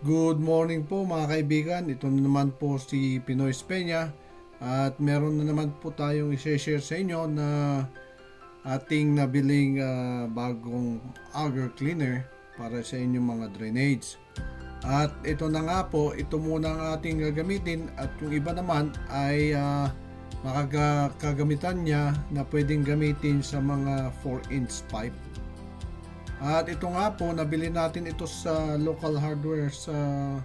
Good morning po mga kaibigan. Ito na naman po si Pinoy Peña at meron na naman po tayong i-share sa inyo na ating nabiling bagong auger cleaner para sa inyong mga drainage. At ito na nga po, ito muna ang ating gagamitin at yung iba naman ay makagamitan niya na pwedeng gamitin sa mga 4-inch pipe. At ito nga po, nabili natin ito sa local hardware sa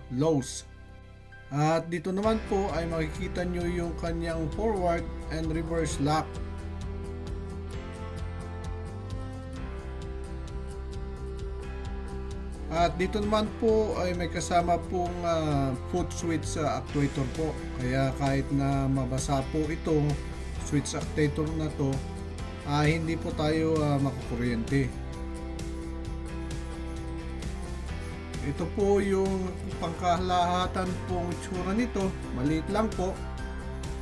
Lowe's. At dito naman po ay makikita nyo yung kanyang forward and reverse lock. At dito naman po ay may kasama pong foot switch actuator po. Kaya kahit na mabasa po itong switch actuator na to, hindi po tayo makukuryente. Ito po yung pangkalahatan pong itsura nito, maliit lang po.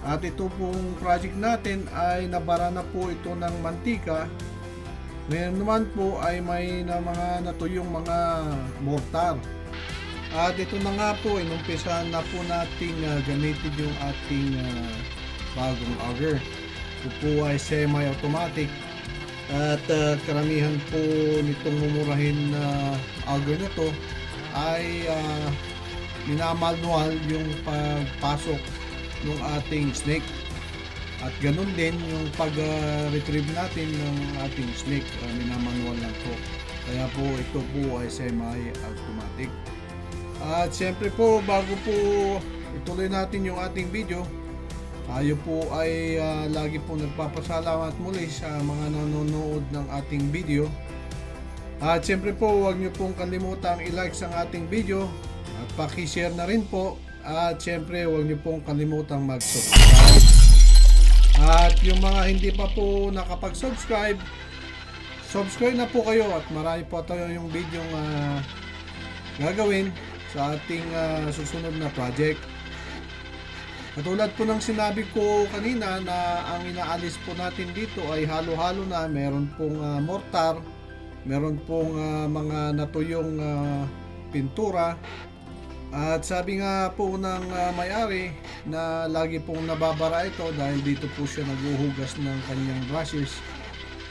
At ito pong project natin ay nabara na po ito ng mantika. Ngayon naman po ay may mga natuyong mga mortar. At ito na nga po, inumpisahan na po nating gamitin yung ating bagong auger. Ito po ay semi-automatic. At karamihan po nitong mumurahin na auger na to ay minamanual yung pagpasok ng ating snake at ganun din yung pag-retrieve natin ng ating snake, minamanual lang po. Kaya po ito po ay semi-automatic. At siyempre po, bago po ituloy natin yung ating video, tayo po ay lagi po nagpapasalamat muli sa mga nanonood ng ating video. At siyempre po, huwag nyo pong kalimutang i-like ang ating video at paki-share na rin po. At siyempre, huwag nyo pong kalimutang mag-subscribe. At yung mga hindi pa po nakapag-subscribe, subscribe na po kayo at marami po tayo yung video gagawin sa ating susunod na project. Katulad po ng sinabi ko kanina na ang inaalis po natin dito ay halo-halo na. Meron pong mortar, meron pong mga natuyong pintura. At sabi nga po ng may-ari na lagi pong nababara ito dahil dito po siya naghuhugas ng kanyang brushes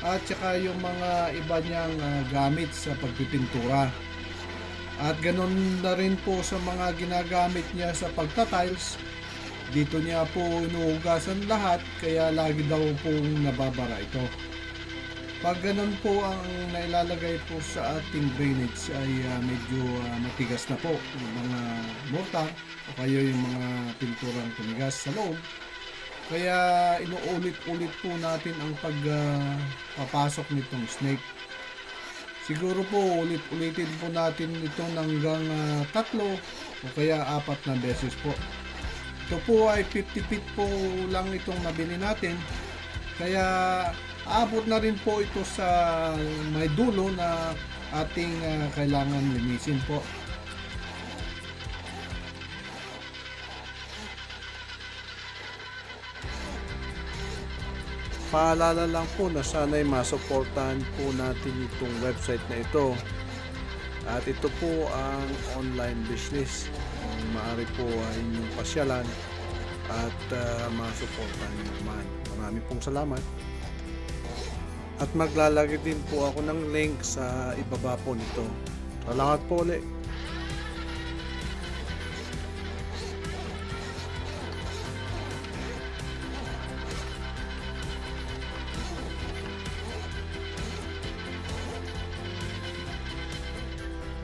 at saka yung mga iba niyang gamit sa pagpipintura. At ganun na rin po sa mga ginagamit niya sa pagtatiles. Dito niya po inuhugasan lahat kaya lagi daw pong nababara ito. Pag ganun po ang nailalagay po sa ating drainage ay medyo matigas na po yung mga mortar o kaya yung mga pinturang tumigas sa loob. Kaya inuulit-ulit po natin ang pagpapasok nitong snake. Siguro po ulit-ulitin po natin ito hanggang 3 o kaya 4 na beses po. Ito po ay 50 feet po lang itong nabili natin. Kaya aabot na rin po ito sa may dulo na ating kailangan linisin po. Paalala lang po na sana'y masuportahan po natin itong website na ito. At ito po ang online business. Maaari po ay inyong pasyalan at masuportahan nyo naman. Marami pong salamat. At maglalagay din po ako ng link sa ibaba po nito. Salamat po ulit.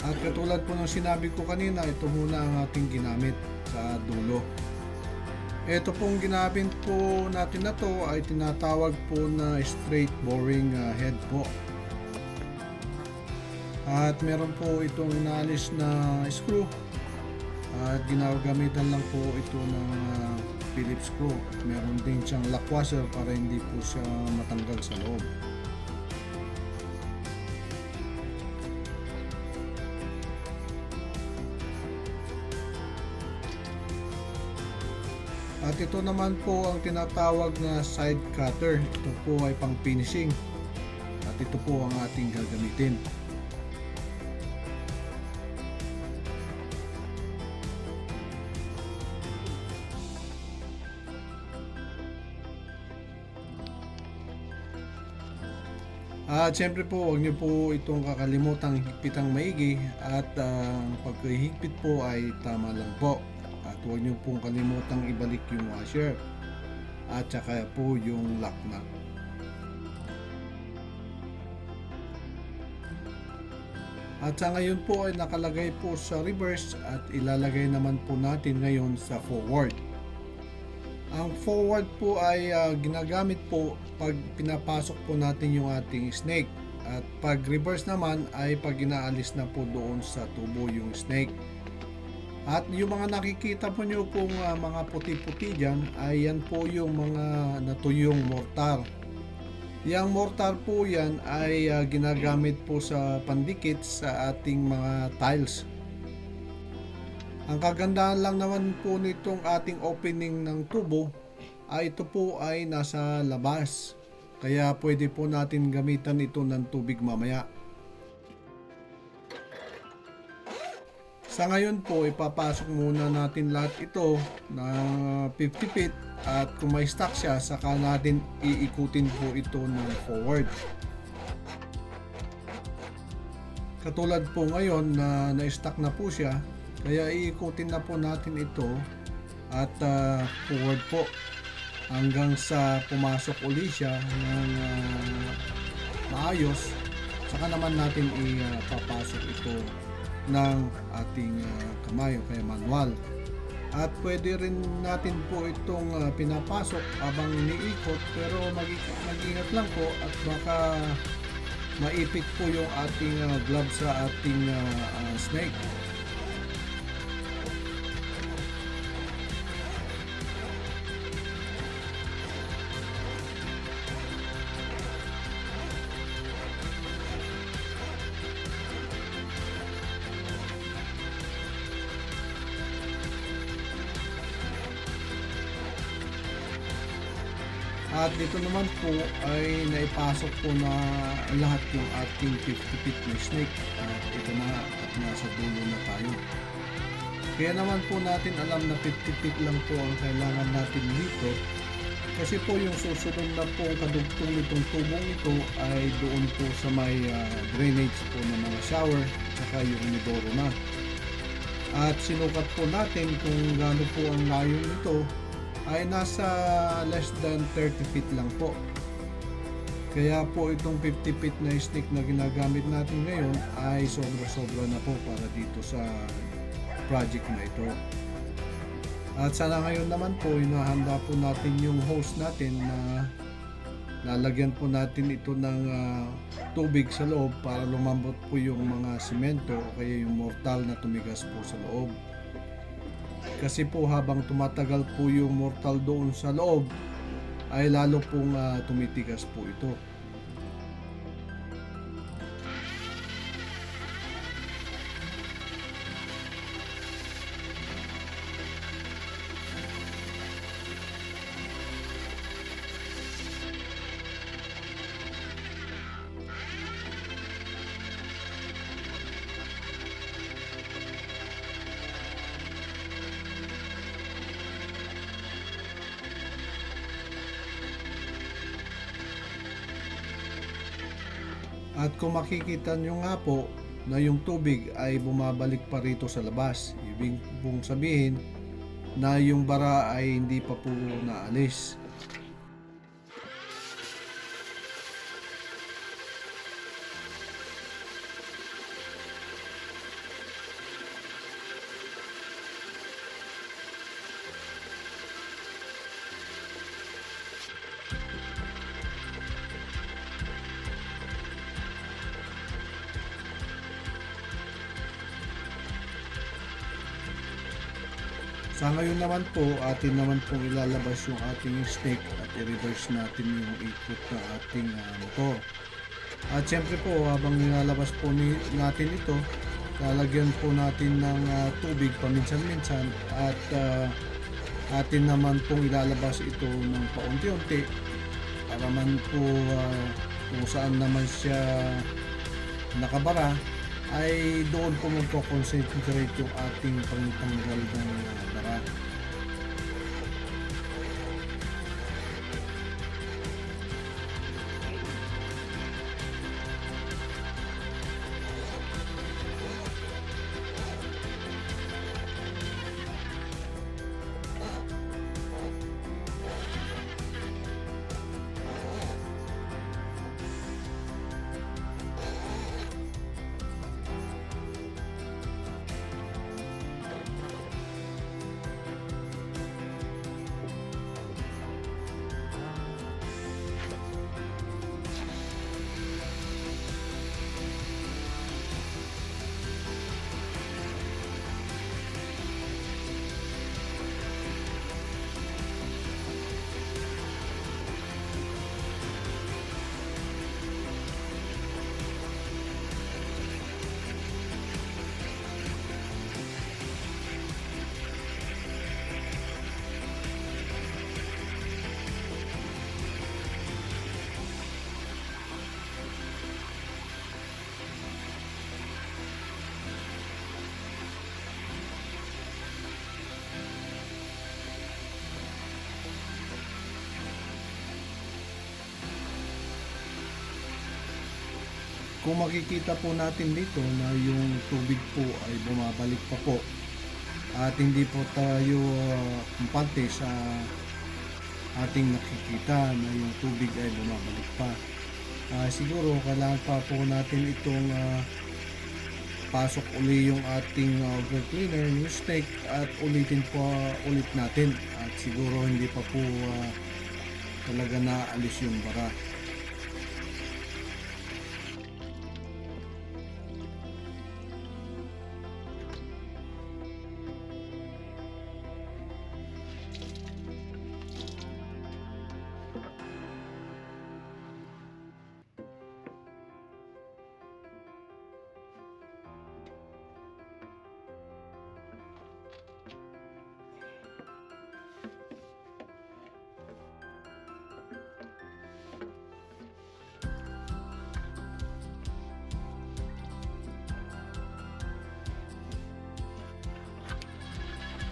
At katulad po ng sinabi ko kanina, ito muna ang ating ginamit sa dulo. Ito pong ginamit po natin na to ay tinatawag po na straight boring head po. At meron po itong inalis na screw at ginagamitan lang po ito ng Phillips screw. At meron din siyang lock washer para hindi po siya matanggal sa loob. At ito naman po ang tinatawag na side cutter. Ito po ay pang finishing. At ito po ang ating gagamitin. At siyempre po, huwag niyo po itong kakalimutang higpitang maigi at pagkahigpit po ay tama lang po. At huwag niyo pong kalimutang ibalik yung washer at saka po yung lock nut. At sa ngayon po ay nakalagay po sa reverse at ilalagay naman po natin ngayon sa forward. Ang forward po ay ginagamit po pag pinapasok po natin yung ating snake. At pag reverse naman ay pag inaalis na po doon sa tubo yung snake. At yung mga nakikita po nyo pong mga puti-puti dyan ay yan po yung mga natuyong mortar. Yang mortar po yan ay ginagamit po sa pandikit sa ating mga tiles. Ang kagandahan lang naman po nitong ating opening ng tubo ay ito po ay nasa labas. Kaya pwede po natin gamitan ito ng tubig mamaya. Sa ngayon po, ipapasok muna natin lahat ito na 50 feet at kung may stock siya, saka natin iikutin po ito ng forward. Katulad po ngayon na na-stock na po siya, kaya iikutin na po natin ito at forward po hanggang sa pumasok uli siya ng maayos, saka naman natin ipapasok ito ng ating kamay o kaya manual. At pwede rin natin po itong pinapasok habang iniikot, pero mag-ingat lang po at baka maipit po yung ating glove sa ating snake. At dito naman po ay naipasok po na lahat yung ating 50 feet na snake. At ito na at nasa dulo na tayo. Kaya naman po natin alam na 50 feet lang po ang kailangan natin dito. Kasi po yung susunod na po kadugtong nitong tubong ito ay doon po sa may drainage po ng mga shower at saka yung inodoro na. At sinukat po natin kung gaano po ang layo nito ay nasa less than 30 feet lang po. Kaya po itong 50 feet na snake na ginagamit natin ngayon ay sobra-sobra na po para dito sa project na ito. At sana ngayon naman po hinahanda po natin yung hose natin na lalagyan po natin ito ng tubig sa loob para lumambot po yung mga simento o kaya yung mortal na tumigas po sa loob. Kasi po habang tumatagal po yung mortal doon sa loob ay lalo pong tumitigas po ito. At kung makikita nyo nga po na yung tubig ay bumabalik pa rito sa labas, ibig pong sabihin na yung bara ay hindi pa po naalis. Sa ngayon naman po, atin naman pong ilalabas yung ating snake at i-reverse natin yung ikot ng ating motor. At syempre po, habang nilalabas po natin ito, lalagyan po natin ng tubig paminsan-minsan at atin naman pong ilalabas ito ng paunti-unti para man po kung saan naman siya nakabara ay doon po magko-concentrate yung ating pangtanggal ng bara. kung makikita po natin dito na yung tubig po ay bumabalik pa po at hindi po tayo kumpante sa ating nakikita na yung tubig ay bumabalik pa. Siguro kailangan pa po natin itong pasok uli yung ating water cleaner, yung snake, at ulitin po ulit natin at siguro hindi pa po talaga naalis yung bara.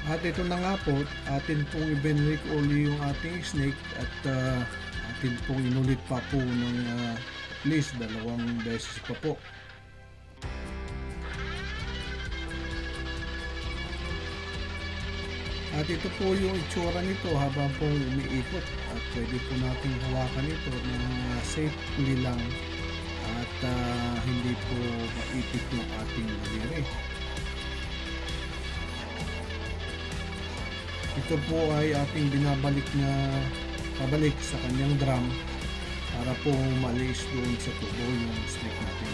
At ito na nga po, atin pong i-benrick uli yung ating snake at atin pong inulit pa po ng at least 2 beses pa po. At ito po yung itsura nito habang po umiikot at pwede po natin hawakan ito ng safely lang at hindi po maipit yung ating daliri. Ito po ay ating binabalik na pabalik sa kanyang drum para po malis doon sa tubo yung snake natin.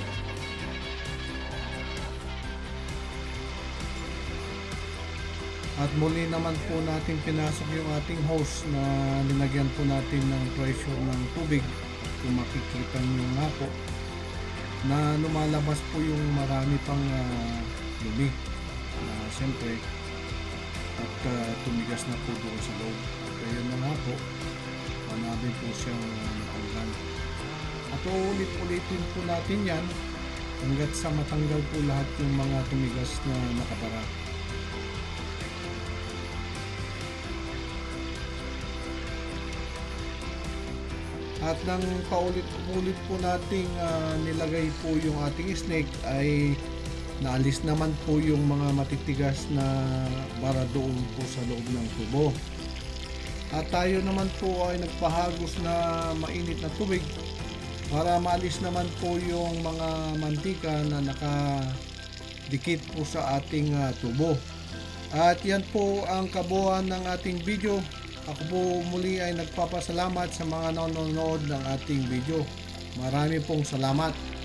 At muli naman po natin pinasok yung ating hose na linagyan po natin ng pressure ng tubig. Kung makikita nyo nga po na lumalabas po yung marami pang dumi na siyempre at tumigas na po doon sa loob. At ayun na nga po, namin po siyang natanggal. At ulit-ulitin po natin yan hanggat sa matanggal po lahat yung mga tumigas na nakabara. At nang paulit-ulit po nating nilagay po yung ating snake ay naalis naman po yung mga matitigas na bara doon po sa loob ng tubo. At tayo naman po ay nagpahagos na mainit na tubig para maalis naman po yung mga mantika na nakadikit po sa ating tubo. At yan po ang kabuuan ng ating video. Ako po muli ay nagpapasalamat sa mga nanonood ng ating video. Marami pong salamat.